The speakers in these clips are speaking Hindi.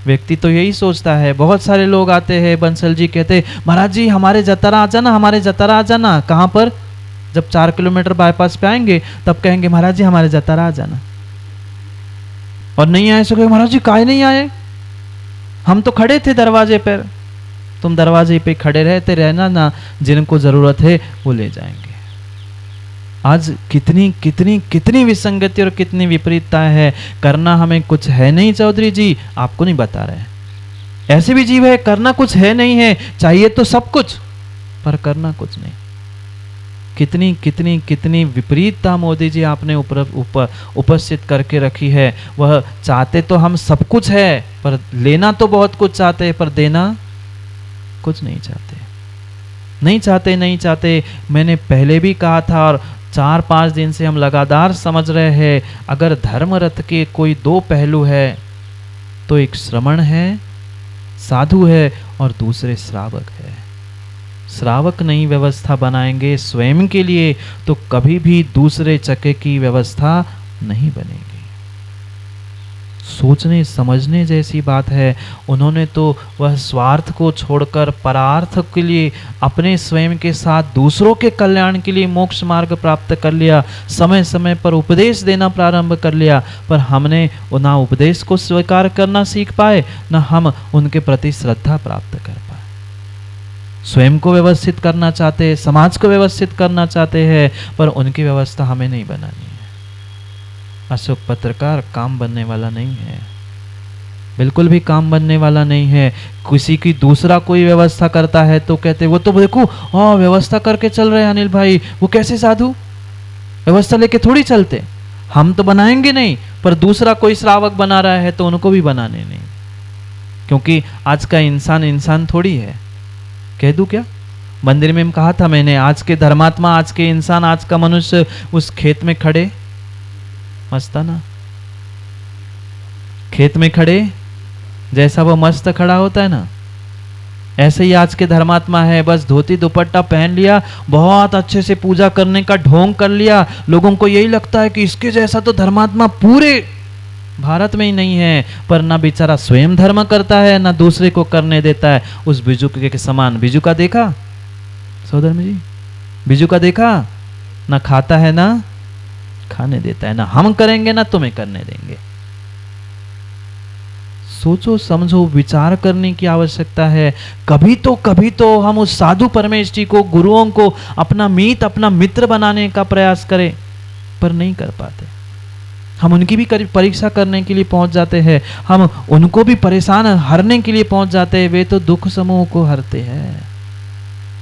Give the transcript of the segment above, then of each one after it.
व्यक्ति तो यही सोचता है। बहुत सारे लोग आते हैं, बंसल जी कहते महाराज जी हमारे जतारा आ जाना, हमारे जतारा आ जाना। कहाँ पर? जब 4 किलोमीटर बाईपास पे आएंगे तब कहेंगे महाराज जी हमारे जतारा आ जाना। और नहीं आए सो कहे महाराज जी काहे नहीं आए, हम तो खड़े थे दरवाजे पर। तुम दरवाजे पे खड़े रहते रहना ना, जिनको जरूरत है वो ले जाएंगे। आज कितनी कितनी कितनी विसंगति और कितनी विपरीतता है। करना हमें कुछ है नहीं चौधरी जी, आपको नहीं बता रहे हैं। ऐसे भी जीव है, करना कुछ है नहीं है, चाहिए तो सब कुछ पर करना कुछ नहीं। कितनी कितनी कितनी विपरीतता मोदी जी आपने उपस्थित करके रखी है। वह चाहते तो हम सब कुछ है, पर लेना तो बहुत कुछ चाहते हैं, पर देना कुछ नहीं चाहते। नहीं चाहते, नहीं चाहते। मैंने पहले भी कहा था और 4-5 दिन से हम लगातार समझ रहे हैं, अगर धर्म रथ के कोई 2 पहलू है तो एक श्रमण है, साधु है, और दूसरे श्रावक है। श्रावक नहीं व्यवस्था बनाएंगे स्वयं के लिए तो कभी भी दूसरे चक्के की व्यवस्था नहीं बनेगी। सोचने समझने जैसी बात है। उन्होंने तो वह स्वार्थ को छोड़कर परार्थ के लिए, अपने स्वयं के साथ दूसरों के कल्याण के लिए मोक्ष मार्ग प्राप्त कर लिया। समय समय पर उपदेश देना प्रारंभ कर लिया, पर हमने ना उपदेश को स्वीकार करना सीख पाए, ना हम उनके प्रति श्रद्धा प्राप्त कर पाए। स्वयं को व्यवस्थित करना चाहते हैं, समाज को व्यवस्थित करना चाहते हैं, पर उनकी व्यवस्था हमें नहीं बनानी है। अशोक पत्रकार काम बनने वाला नहीं है, बिल्कुल भी काम बनने वाला नहीं है। किसी की दूसरा कोई व्यवस्था करता है तो कहते वो तो देखो व्यवस्था करके चल रहे हैं अनिल भाई, वो कैसे साधु, व्यवस्था लेके थोड़ी चलते। हम तो बनाएंगे नहीं, पर दूसरा कोई श्रावक बना रहा है तो उनको भी बनाने नहीं, क्योंकि आज का इंसान इंसान थोड़ी है। कह दूं क्या? मंदिर में कहा था मैंने, आज के धर्मात्मा, आज के इंसान, आज का मनुष्य उस खेत में खड़े, मस्त ना, खेत में खड़े जैसा वो मस्त खड़ा होता है ना, ऐसे ही आज के धर्मात्मा है। बस धोती दुपट्टा पहन लिया, बहुत अच्छे से पूजा करने का ढोंग कर लिया। लोगों को यही लगता है कि इसके जैसा तो धर्मात्मा पूरे भारत में ही नहीं है, पर ना बेचारा स्वयं धर्म करता है, ना दूसरे को करने देता है। उस बिजू के समान। बिजू का देखा सौधर्म जी? बिजू का देखा? ना खाता है ना खाने देता है, ना हम करेंगे ना तुम्हें करने देंगे। सोचो समझो, विचार करने की आवश्यकता है। कभी तो हम उस साधु परमेश जी को, गुरुओं को अपना मीत, अपना मित्र बनाने का प्रयास करें, पर नहीं कर पाते। हम उनकी भी परीक्षा करने के लिए पहुंच जाते हैं, हम उनको भी परेशान हरने के लिए पहुंच जाते हैं। वे तो दुख समूह को हरते हैं,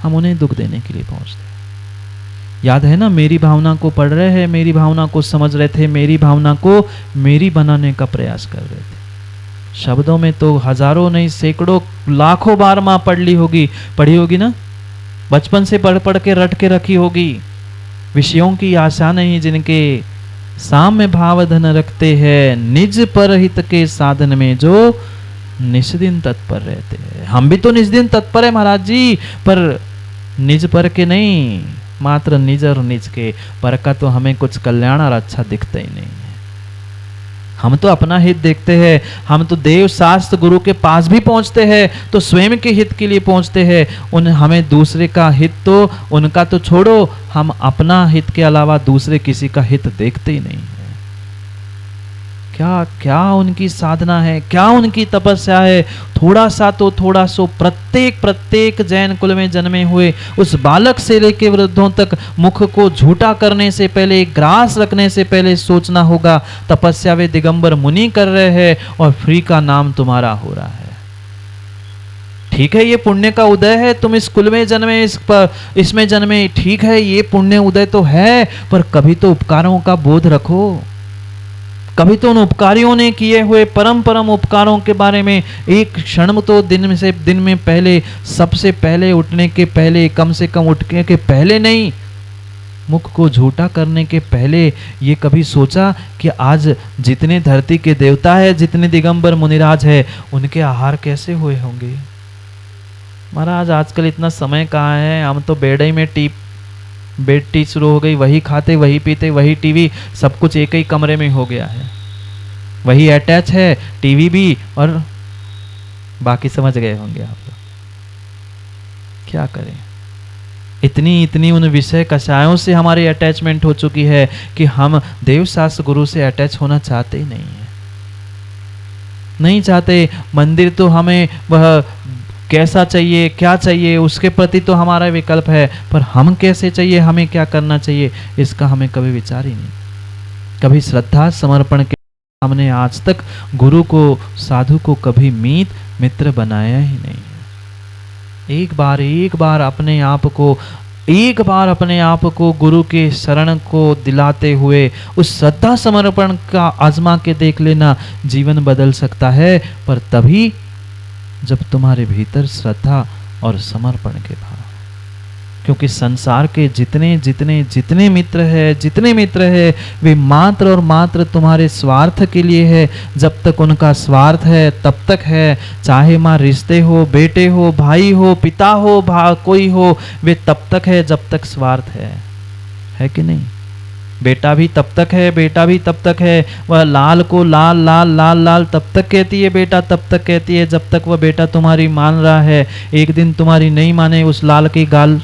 हम उन्हें दुख देने के लिए पहुंचते हैं। याद है ना, मेरी भावना को पढ़ रहे हैं, मेरी भावना को समझ रहे थे, मेरी भावना को मेरी बनाने का प्रयास कर रहे थे। शब्दों में तो हजारों नहीं सैकड़ों लाखों बार माँ पढ़ी होगी ना, बचपन से पढ़ के रट के रखी होगी। विषयों की आशा नहीं जिनके, साम्य भाव धन रखते हैं, निज पर हित के साधन में जो निष्दिन तत्पर रहते हैं। हम भी तो निष्दिन तत्पर है महाराज जी, पर निज पर के नहीं, मात्र निज और निज के। पर का तो हमें कुछ कल्याण और अच्छा दिखता ही नहीं है। हम तो अपना हित देखते हैं। हम तो देव शास्त्र गुरु के पास भी पहुंचते हैं तो स्वयं के हित के लिए पहुंचते हैं। हमें दूसरे का हित तो, उनका तो छोड़ो, हम अपना हित के अलावा दूसरे किसी का हित देखते ही नहीं है। क्या क्या उनकी साधना है, क्या उनकी तपस्या है। थोड़ा सो प्रत्येक जैन कुल में जन्मे हुए उस बालक से लेकर वृद्धों तक मुख को झूठा करने से पहले, ग्रास रखने से पहले सोचना होगा तपस्या वे दिगंबर मुनि कर रहे हैं और फ्री का नाम तुम्हारा हो रहा है। ठीक है, ये पुण्य का उदय है, तुम इस कुल में जन्मे, इसमें जन्मे, ठीक है, ये पुण्य उदय तो है, पर कभी तो उपकारों का बोध रखो। कभी तो उन उपकारियों ने किए हुए परम उपकारों के बारे में एक क्षण तो दिन में पहले, सबसे पहले उठने के पहले, कम से कम उठने के पहले नहीं, मुख को झूठा करने के पहले ये कभी सोचा कि आज जितने धरती के देवता है, जितने दिगंबर मुनिराज है, उनके आहार कैसे हुए होंगे। महाराज आजकल इतना समय कहाँ है, हम तो बेड़े में बेड टी शुरू हो गई, वही खाते, वही पीते, वही टीवी, सब कुछ एक ही कमरे में हो गया है, वही अटैच है टीवी भी और बाकी समझ गए होंगे आप लोग। क्या करें, इतनी उन विषय कषायों से हमारी अटैचमेंट हो चुकी है कि हम देवशास्त्र गुरु से अटैच होना चाहते ही नहीं है, नहीं चाहते। मंदिर तो हमें वह कैसा चाहिए, क्या चाहिए, उसके प्रति तो हमारा विकल्प है, पर हम कैसे चाहिए, हमें क्या करना चाहिए, इसका हमें कभी विचार ही नहीं। कभी श्रद्धा समर्पण के हमने आज तक गुरु को, साधु को कभी मीत मित्र बनाया ही नहीं है। एक बार अपने आप को गुरु के शरण को दिलाते हुए उस श्रद्धा समर्पण का आजमा के देख लेना, जीवन बदल सकता है, पर तभी जब तुम्हारे भीतर श्रद्धा और समर्पण के भाव। क्योंकि संसार के जितने मित्र है वे मात्र और मात्र तुम्हारे स्वार्थ के लिए है। जब तक उनका स्वार्थ है तब तक है, चाहे माँ रिश्ते हो, बेटे हो, भाई हो, पिता हो, कोई हो, वे तब तक है जब तक स्वार्थ है कि नहीं। बेटा भी तब तक है, वह लाल को लाल तब तक कहती है, बेटा तब तक कहती है जब तक वह बेटा तुम्हारी मान रहा है। एक दिन तुम्हारी नहीं माने, उस लाल की गाल।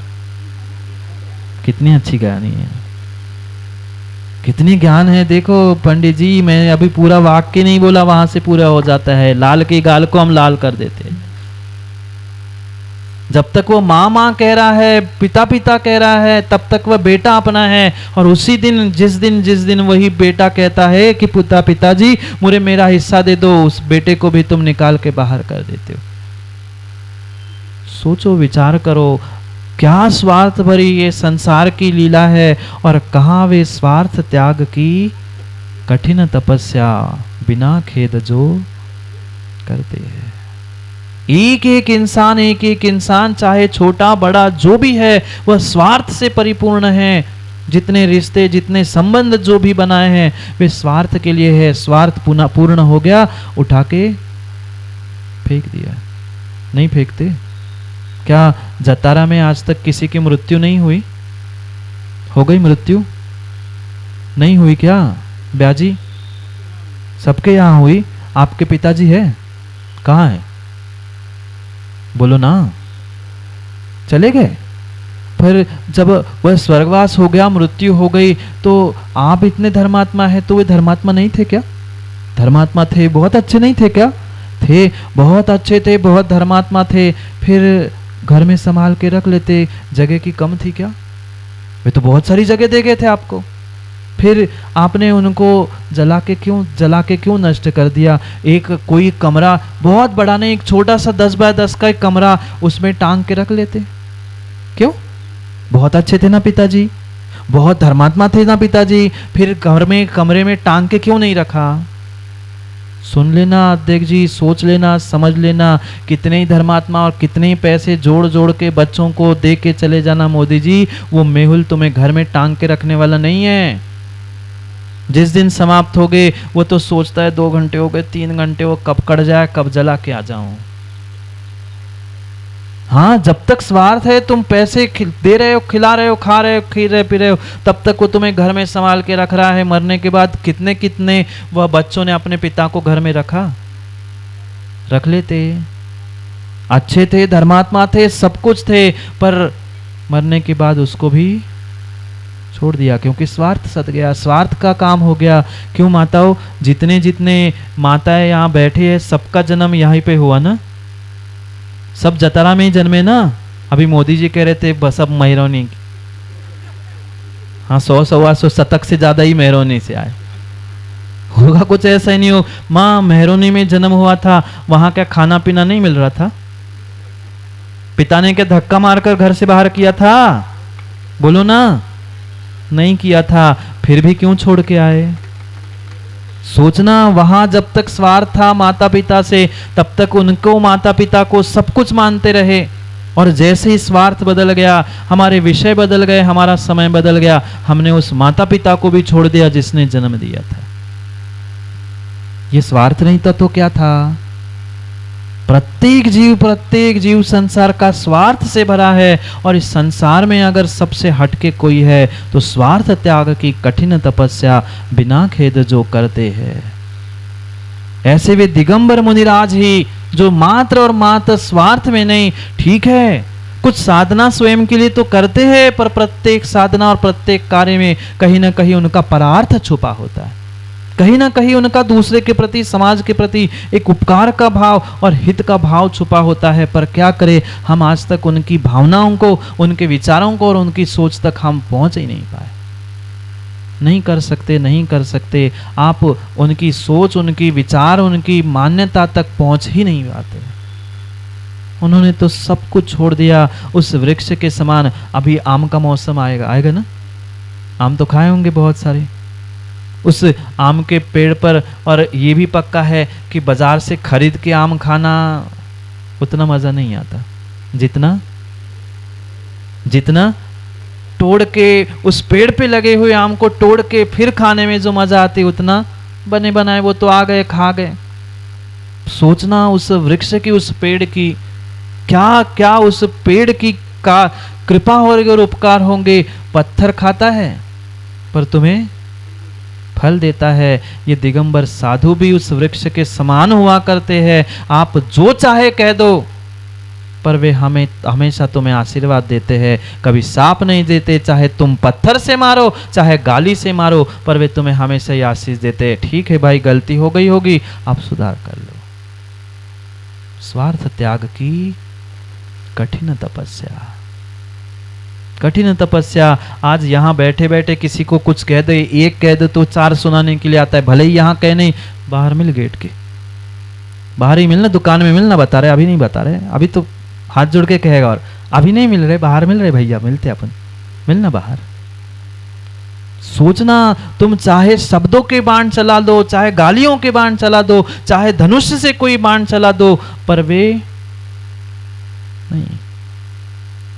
कितनी अच्छी कहानी है, कितनी ज्ञान है। देखो पंडित जी, मैं अभी पूरा वाक्य नहीं बोला, वहां से पूरा हो जाता है। लाल की गाल को हम लाल कर देते हैं। जब तक वो माँ कह रहा है, पिता कह रहा है, तब तक वह बेटा अपना है। और उसी दिन जिस दिन वही बेटा कहता है कि पिताजी मुझे मेरा हिस्सा दे दो, उस बेटे को भी तुम निकाल के बाहर कर देते हो। सोचो, विचार करो, क्या स्वार्थ भरी ये संसार की लीला है, और कहाँ वे स्वार्थ त्याग की कठिन तपस्या बिना खेद जो करते हैं। एक एक इंसान चाहे छोटा बड़ा जो भी है, वह स्वार्थ से परिपूर्ण है। जितने रिश्ते, जितने संबंध जो भी बनाए हैं, वे स्वार्थ के लिए है। स्वार्थ पूर्ण हो गया, उठा के फेंक दिया। नहीं फेंकते क्या? जतारा में आज तक किसी की मृत्यु नहीं हुई? हो गई मृत्यु? नहीं हुई क्या ब्याजी? सबके यहाँ हुई। आपके पिताजी है? कहाँ है? बोलो ना। चले गए। फिर जब वह स्वर्गवास हो गया, मृत्यु हो गई, तो आप इतने धर्मात्मा है, तो वे धर्मात्मा नहीं थे क्या? धर्मात्मा थे, बहुत अच्छे नहीं थे क्या? थे, बहुत अच्छे थे, बहुत धर्मात्मा थे। फिर घर में संभाल के रख लेते, जगह की कम थी क्या? वे तो बहुत सारी जगह दे गए थे आपको। फिर आपने उनको जला के क्यों नष्ट कर दिया? एक कोई कमरा बहुत बड़ा नहीं, एक छोटा सा 10 बाय 10 का एक कमरा, उसमें टांग के रख लेते। क्यों? बहुत अच्छे थे ना पिताजी, बहुत धर्मात्मा थे ना पिताजी, फिर कमरे में टांग के क्यों नहीं रखा? सुन लेना अध्यक्ष जी, सोच लेना, समझ लेना, कितने ही धर्मात्मा और कितने ही पैसे जोड़ के बच्चों को दे के चले जाना मोदी जी, वो मेहुल तुम्हें घर में टांग के रखने वाला नहीं है। जिस दिन समाप्त हो गए, वो तो सोचता है 2 घंटे हो गए, 3 घंटे, वो कब कट जाए, कब जला के आ जाऊं। हाँ, जब तक स्वार्थ है, तुम पैसे दे रहे हो, खिला रहे हो, खा रहे हो, पी रहे हो, तब तक वो तुम्हें घर में संभाल के रख रहा है। मरने के बाद कितने वह बच्चों ने अपने पिता को घर में रख लेते। अच्छे थे, धर्मात्मा थे, सब कुछ थे, पर मरने के बाद उसको भी छोड़ दिया, क्योंकि स्वार्थ सद गया, स्वार्थ का काम हो गया। क्यों माताओं? जितने माताएं यहाँ बैठे हैं, सबका जन्म यहीं पे हुआ ना? सब जतारा में ही जन्मे ना? अभी मोदी जी कह रहे थे बस सब मेहरौनी। हाँ, 100-125 शतक से ज्यादा ही मेहरौनी से आए होगा। कुछ ऐसा ही नहीं हो। माँ मेहरौनी में जन्म हुआ था, वहां क्या खाना पीना नहीं मिल रहा था? पिता ने क्या धक्का मारकर घर से बाहर किया था? बोलो ना। नहीं किया था, फिर भी क्यों छोड़ के आए? सोचना, वहां जब तक स्वार्थ था माता पिता से, तब तक उनको, माता पिता को सब कुछ मानते रहे। और जैसे ही स्वार्थ बदल गया, हमारे विषय बदल गए, हमारा समय बदल गया, हमने उस माता पिता को भी छोड़ दिया जिसने जन्म दिया था। ये स्वार्थ नहीं था तो क्या था? प्रत्येक जीव संसार का स्वार्थ से भरा है। और इस संसार में अगर सबसे हटके कोई है तो स्वार्थ त्याग की कठिन तपस्या बिना खेद जो करते हैं। ऐसे वे दिगंबर मुनिराज ही जो मात्र और मात्र स्वार्थ में नहीं। ठीक है, कुछ साधना स्वयं के लिए तो करते हैं, पर प्रत्येक साधना और प्रत्येक कार्य में कहीं ना कहीं उनका परार्थ छुपा होता है, कहीं ना कहीं उनका दूसरे के प्रति, समाज के प्रति एक उपकार का भाव और हित का भाव छुपा होता है। पर क्या करें, हम आज तक उनकी भावनाओं को, उनके विचारों को और उनकी सोच तक हम पहुंच ही नहीं पाए। नहीं कर सकते, नहीं कर सकते। आप उनकी सोच, उनकी विचार, उनकी मान्यता तक पहुंच ही नहीं पाते। उन्होंने तो सब कुछ छोड़ दिया उस वृक्ष के समान। अभी आम का मौसम आएगा ना, आम तो खाए होंगे बहुत सारे उस आम के पेड़ पर। और ये भी पक्का है कि बाजार से खरीद के आम खाना उतना मजा नहीं आता जितना तोड़ के, उस पेड़ पे लगे हुए आम को तोड़ के फिर खाने में जो मजा आती, उतना बने बनाए वो तो आ गए, खा गए। सोचना उस वृक्ष की, उस पेड़ की क्या क्या उस पेड़ की का कृपा होगी और उपकार होंगे। पत्थर खाता है पर तुम्हें फल देता है। ये दिगंबर साधु भी उस वृक्ष के समान हुआ करते हैं। आप जो चाहे कह दो, पर वे हमें हमेशा तुम्हें आशीर्वाद देते हैं, कभी साप नहीं देते। चाहे तुम पत्थर से मारो, चाहे गाली से मारो, पर वे तुम्हें हमेशा ही आशीष देते हैं। ठीक है भाई, गलती हो गई होगी, आप सुधार कर लो। स्वार्थ त्याग की कठिन तपस्या, कठिन तपस्या। आज यहाँ बैठे बैठे किसी को कुछ कह दे, एक कह दे तो चार सुनाने के लिए आता है। भले ही यहाँ कह नहीं, बाहर मिल, गेट के बाहर ही मिलना, दुकान में मिलना। बता रहे अभी नहीं बता रहे, अभी तो हाथ जोड़ के कहेगा। और अभी नहीं मिल रहे, बाहर मिल रहे भैया, मिलते अपन, मिलना बाहर। सोचना, तुम चाहे शब्दों के बाण चला दो, चाहे गालियों के बाण चला दो, चाहे धनुष से कोई बाण चला दो, पर वे नहीं,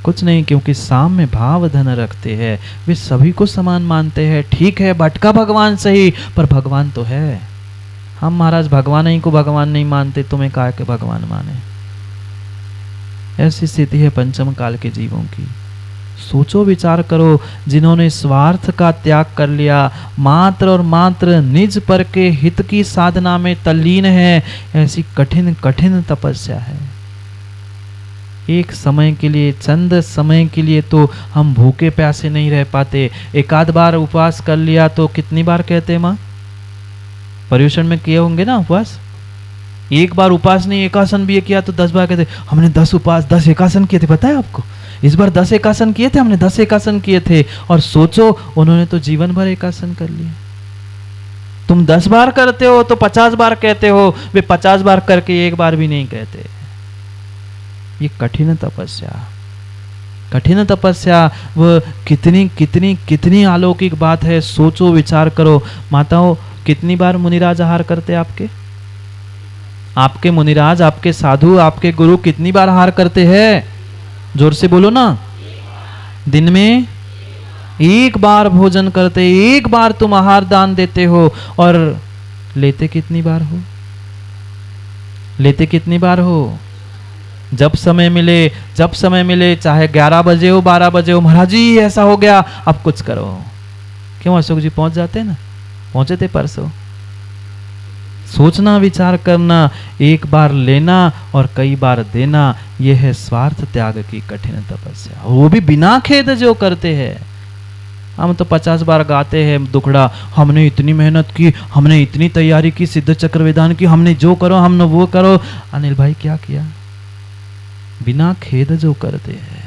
कुछ नहीं। क्योंकि साम्य भाव धन रखते हैं, वे सभी को समान मानते हैं। ठीक है, भटका भगवान सही, पर भगवान तो है। हम महाराज भगवान ही को भगवान नहीं मानते, तुम्हें काहे के भगवान माने। ऐसी स्थिति है पंचम काल के जीवों की। सोचो, विचार करो, जिन्होंने स्वार्थ का त्याग कर लिया, मात्र और मात्र निज पर के हित की साधना में तल्लीन है, ऐसी कठिन कठिन तपस्या है। एक समय के लिए, चंद समय के लिए तो हम भूखे प्यासे नहीं रह पाते। एक आध बार उपवास कर लिया तो कितनी बार कहते हैं माँ, पर्युषण में किए होंगे ना उपवास। एक बार उपवास नहीं, एकासन भी किया तो 10 बार कहते हमने 10 उपवास 10 एकासन किए थे। पता है आपको, इस बार 10 एकासन किए थे हमने, 10 एकासन किए थे। और सोचो, उन्होंने तो जीवन भर एकासन कर लिए। तुम 10 बार करते हो तो 50 बार कहते हो, वे 50 बार करके एक बार भी नहीं कहते। ये कठिन तपस्या, कठिन तपस्या, वह कितनी कितनी कितनी अलौकिक बात है। सोचो, विचार करो। माताओं, कितनी बार मुनिराज आहार करते आपके? आपके मुनिराज, आपके साधु, आपके गुरु कितनी बार आहार करते हैं? जोर से बोलो ना। दिन में एक बार भोजन करते, एक बार तुम आहार दान देते हो। और लेते कितनी बार हो? लेते कितनी बार हो? जब समय मिले, जब समय मिले, चाहे 11 बजे हो, 12 बजे हो, महाराज जी ऐसा हो गया, अब कुछ करो। क्यों अशोक जी पहुंच जाते ना, पहुंचे थे परसों। सोचना, विचार करना, एक बार लेना और कई बार देना, यह है स्वार्थ त्याग की कठिन तपस्या। वो भी बिना खेद जो करते हैं। हम तो 50 बार गाते हैं दुखड़ा, हमने इतनी मेहनत की, हमने इतनी तैयारी की, सिद्ध चक्र विधान की, हमने जो करो, हमने वो करो। अनिल भाई क्या किया? बिना खेद जो करते हैं,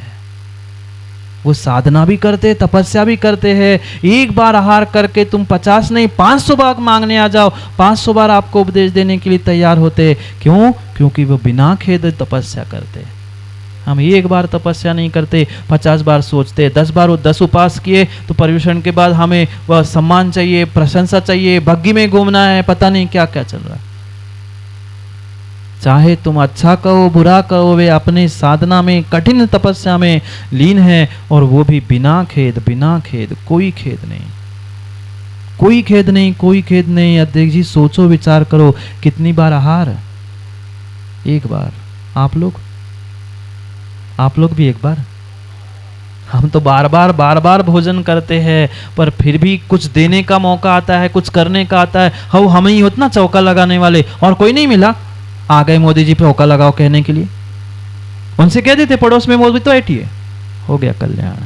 वो साधना भी करते, तपस्या भी करते हैं। एक बार आहार करके तुम 50 नहीं 500 बार मांगने आ जाओ, 500 बार आपको उपदेश देने के लिए तैयार होते। क्यों? क्योंकि वो बिना खेद तपस्या करते। हम एक बार तपस्या नहीं करते, 50 बार सोचते। 10 बार वो 10 उपवास किए तो पर्युषण के बाद हमें वह सम्मान चाहिए, प्रशंसा चाहिए, बग्गी में घूमना है, पता नहीं क्या क्या चल रहा है। चाहे तुम अच्छा कहो, बुरा कहो, वे अपने साधना में, कठिन तपस्या में लीन है। और वो भी बिना खेद, बिना खेद, कोई खेद नहीं, कोई खेद नहीं, कोई खेद नहीं। अध्यक्ष जी सोचो, विचार करो, कितनी बार आहार? एक बार। आप लोग भी एक बार। हम तो बार बार भोजन करते हैं, पर फिर भी कुछ देने का मौका आता है, कुछ करने का आता है, हम ही होते ना चौका लगाने वाले, और कोई नहीं मिला। आ गए मोदी जी पे होका लगाओ कहने के लिए, उनसे कह देते पड़ोस में मोदी तो बैठिए, हो गया कल्याण,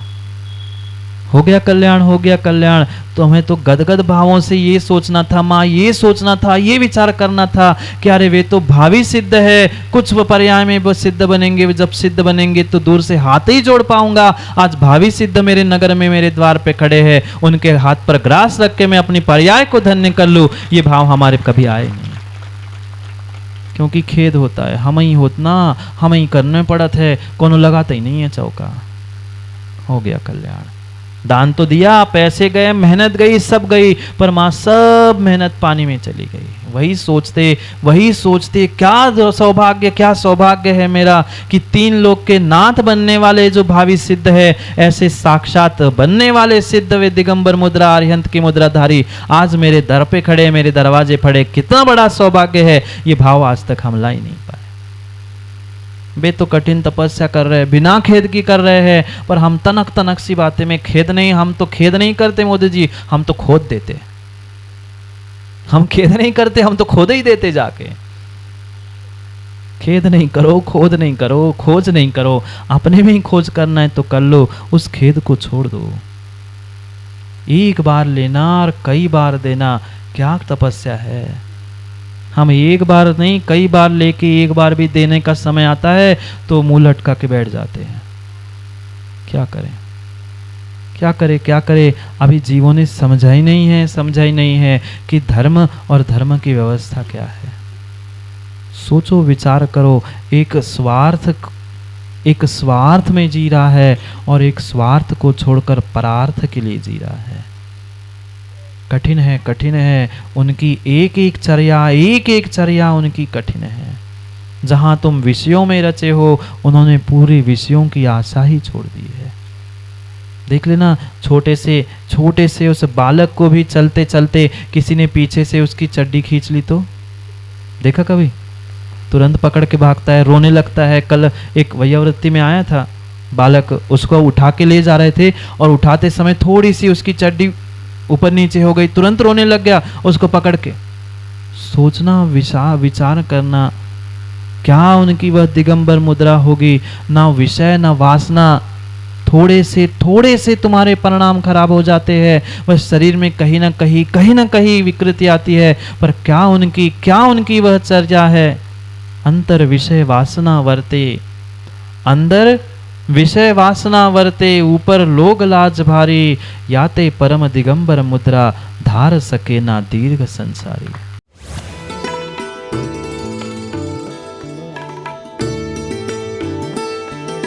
हो गया कल्याण, हो गया कल्याण। तो हमें तो गदगद भावों से ये सोचना था, माँ ये सोचना था, ये विचार करना था कि अरे वे तो भावी सिद्ध है, कुछ पर्याय में वो सिद्ध बनेंगे, जब सिद्ध बनेंगे तो दूर से हाथ ही जोड़ पाऊंगा। आज भावी सिद्ध मेरे नगर में मेरे द्वार पे खड़े हैं, उनके हाथ पर ग्रास रख के मैं अपनी पर्याय को धन्य कर लूं, ये भाव हमारे कभी आए नहीं। क्योंकि खेद होता है, हम ही होतना, हम ही करने पड़त है, कोनो लगाता ही नहीं है चौका। हो गया कल्याण। दान तो दिया, पैसे गए, मेहनत गई, सब गई, पर मां सब मेहनत पानी में चली गई। वही सोचते क्या सौभाग्य, क्या सौभाग्य है मेरा कि 3 लोक के नाथ बनने वाले जो भावी सिद्ध है, ऐसे साक्षात बनने वाले सिद्ध वे दिगंबर मुद्रा अरिहंत की मुद्राधारी आज मेरे दर पे खड़े, मेरे दरवाजे पड़े, कितना बड़ा सौभाग्य है। ये भाव आज तक हम ला ही नहीं पाए। वे तो कठिन तपस्या कर रहे हैं, बिना खेद की कर रहे हैं, पर हम तनक तनक सी बातें में खेद नहीं, हम तो खेद नहीं करते मोदी जी, हम तो खोद देते। हम खेद नहीं करते, हम तो खोद ही देते जाके। खेद नहीं करो, खोद नहीं करो, खोज नहीं करो, अपने में ही खोज करना है तो कर लो, उस खेद को छोड़ दो। एक बार लेना और कई बार देना, क्या तपस्या है। हम एक बार नहीं कई बार लेके एक बार भी देने का समय आता है तो मुंह लटका के बैठ जाते हैं। क्या करें, क्या करें, क्या करें। अभी जीवों ने समझा ही नहीं है कि धर्म और धर्म की व्यवस्था क्या है। सोचो, विचार करो। एक स्वार्थ में जी रहा है और एक स्वार्थ को छोड़कर परार्थ के लिए जी रहा है। कठिन है, कठिन है। उनकी एक एक चर्या उनकी कठिन है। जहां तुम विषयों में रचे हो, उन्होंने पूरे विषयों की आशा ही छोड़ दी है। देख लेना, छोटे से उस बालक को भी चलते चलते किसी ने पीछे से उसकी चड्डी खींच ली तो देखा कभी? तुरंत पकड़ के भागता है, रोने लगता है। कल एक वैयावृत्ति में आया था बालक, उसको उठा के ले जा रहे थे और उठाते समय थोड़ी सी उसकी चड्डी ऊपर नीचे हो गई, तुरंत रोने लग गया उसको पकड़ के। सोचना, विचार करना, क्या उनकी वह दिगंबर मुद्रा होगी। ना विषय ना वासना, थोड़े से तुम्हारे परिणाम खराब हो जाते हैं। वह शरीर में कहीं ना कहीं विकृति आती है, पर क्या उनकी वह चर्या है। अंतर विषय वासना वर्ते, अंदर विषय वासना वर्ते, ऊपर लोग लाज भारी। याते परम दिगंबर मुद्रा, धार सके ना दीर्घ संसारी।